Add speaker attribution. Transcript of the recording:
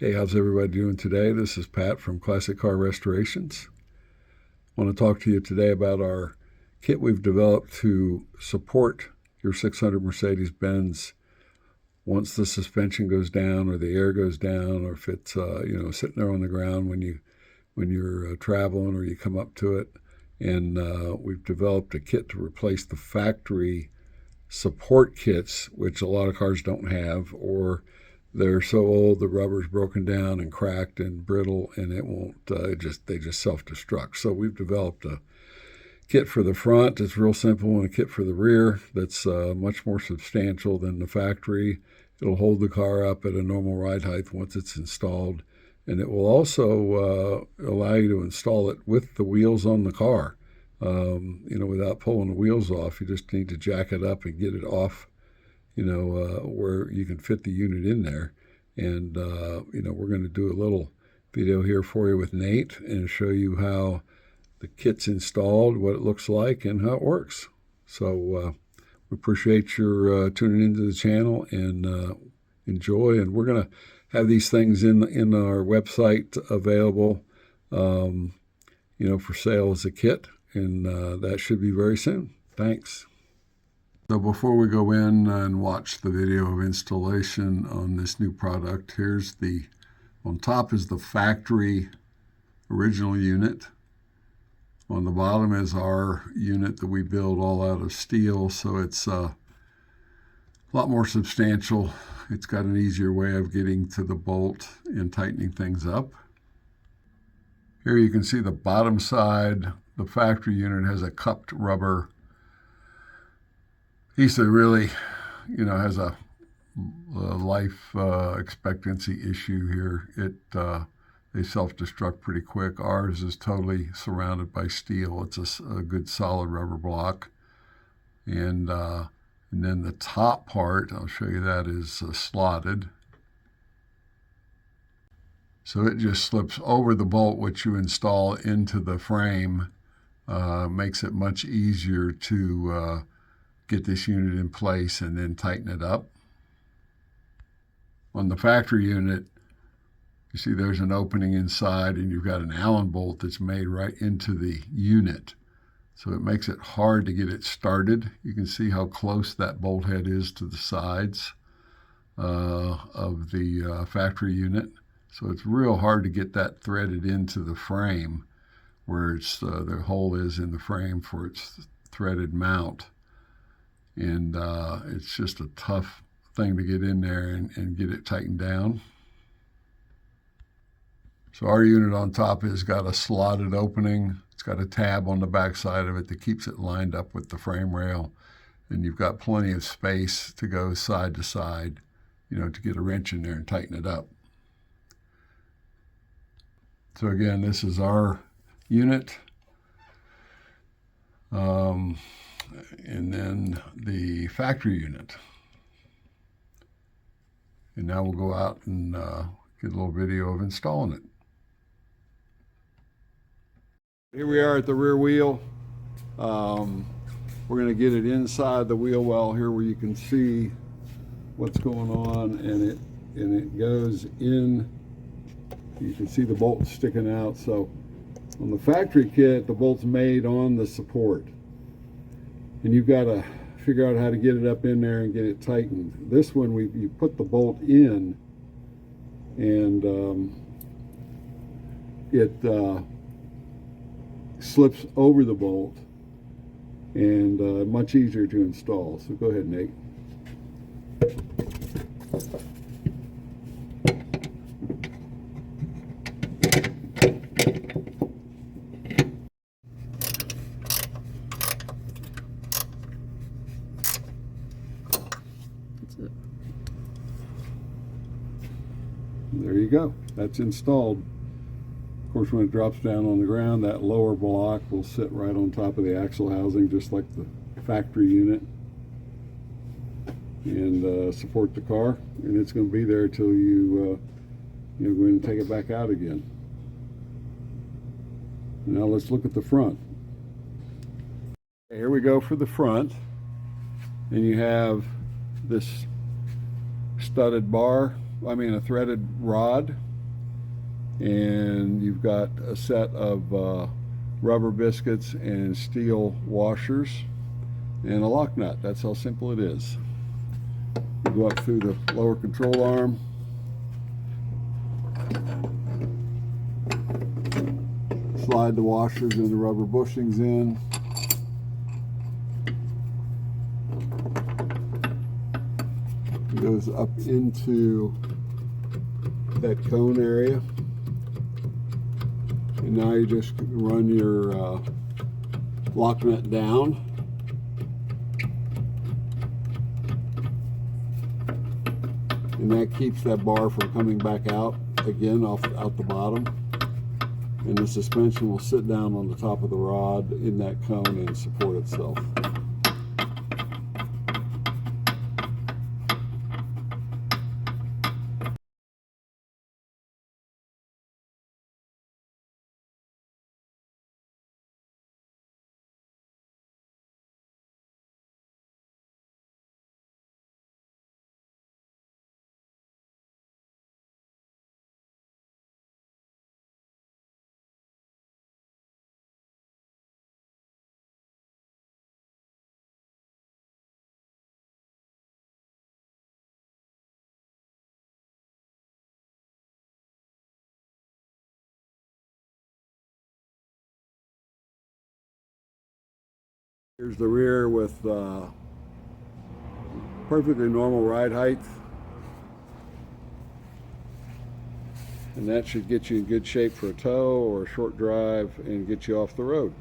Speaker 1: Hey, how's everybody doing today? This is Pat from Classic Car Restorations. I want to talk to you today about our kit we've developed to support your 600 Mercedes-Benz once the suspension goes down or the air goes down, or if it's sitting there on the ground when you're traveling or you come up to it. And we've developed a kit to replace the factory support kits, which a lot of cars don't have, or they're so old the rubber's broken down and cracked and brittle, and it won't. They just self-destruct. So we've developed a kit for the front that's real simple, and a kit for the rear that's much more substantial than the factory. It'll hold the car up at a normal ride height once it's installed, and it will also allow you to install it with the wheels on the car. Without pulling the wheels off. You just need to jack it up and get it off, where you can fit the unit in there. And, we're going to do a little video here for you with Nate and show you how the kit's installed, what it looks like, and how it works. So we appreciate your tuning into the channel, and enjoy. And we're going to have these things in our website available, for sale as a kit. And that should be very soon. Thanks. So before we go in and watch the video of installation on this new product, on top is the factory original unit. On the bottom is our unit that we build all out of steel, so it's a lot more substantial. It's got an easier way of getting to the bolt and tightening things up. Here you can see the bottom side. The factory unit has a cupped rubber piece that really, has a life expectancy issue here. They self-destruct pretty quick. Ours is totally surrounded by steel. It's a good solid rubber block. And then the top part, I'll show you that, is slotted. So it just slips over the bolt which you install into the frame. Makes it much easier to get this unit in place and then tighten it up. On the factory unit, you see there's an opening inside, and you've got an Allen bolt that's made right into the unit. So it makes it hard to get it started. You can see how close that bolt head is to the sides of the factory unit. So it's real hard to get that threaded into the frame, where the hole is in the frame for its threaded mount. And it's just a tough thing to get in there and get it tightened down. So our unit on top has got a slotted opening. It's got a tab on the back side of it that keeps it lined up with the frame rail. And you've got plenty of space to go side to side, to get a wrench in there and tighten it up. So again, this is our unit. And then the factory unit. And now we'll go out and get a little video of installing it. Here we are at the rear wheel. We're going to get it inside the wheel well here where you can see what's going on, and it goes in. You can see the bolt sticking out. So on the factory kit, the bolt's made on the support, and you've got to figure out how to get it up in there and get it tightened. This one, you put the bolt in, and it slips over the bolt, and much easier to install. So go ahead, Nate. There you go. That's installed. Of course, when it drops down on the ground, that lower block will sit right on top of the axle housing, just like the factory unit, and support the car. And it's going to be there till you go in and take it back out again. Now let's look at the front. Here we go for the front, and you have this studded bar, a threaded rod and you've got a set of rubber biscuits and steel washers and a lock nut. That's how simple it is. You go up through the lower control arm, slide the washers and the rubber bushings in, it goes up into that cone area, and now you just run your lock nut down, and that keeps that bar from coming back out again out the bottom, and the suspension will sit down on the top of the rod in that cone and support itself. Here's the rear with perfectly normal ride height, and that should get you in good shape for a tow or a short drive and get you off the road.